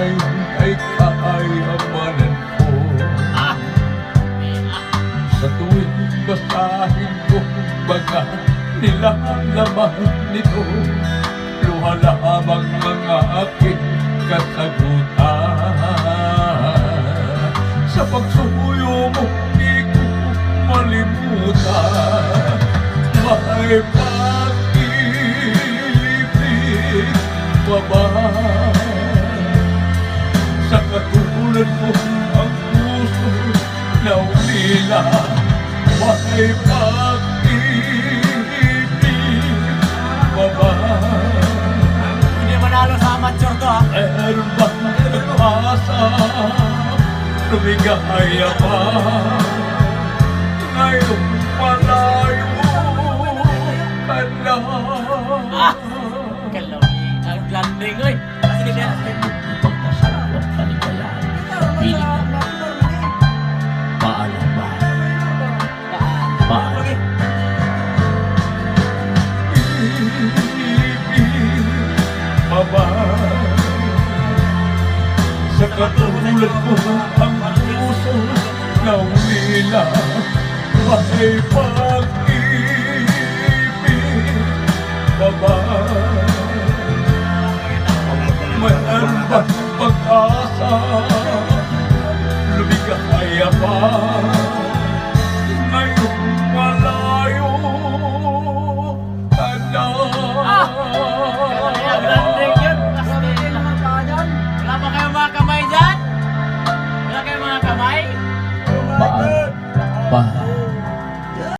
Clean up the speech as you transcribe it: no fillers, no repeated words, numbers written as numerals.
ngayon ay kayamanan ko. Sa tuwing basahin ko baga nilalaman nito, luha lamang ang aking kasagutan. Sa pagsuyo mo di ko malimutan, may pag-ibig pa ba? Sa katulad mo ang puso na ulila, may pag-ibig pa ba? Hindi manalo sa amateur to, ha? Meron bang nag-asa, lumigaya pa? Ngayon malayo ka na. Kalaw, ang landing, oy. Kasi di ba? Pagpasalamat at kaligayahan sa piling ng paalam ba? Paalam. Baba, sa katulad ko ang puso na ulila, may pag-ibig baba. Mayroon bang pag-asa, lumigaya pa? Ngayon malayo ka na. Ang landing yun. Wala pa kayong mga kamay dyan? Wala kayong mga kamay? Paalam. Paalam.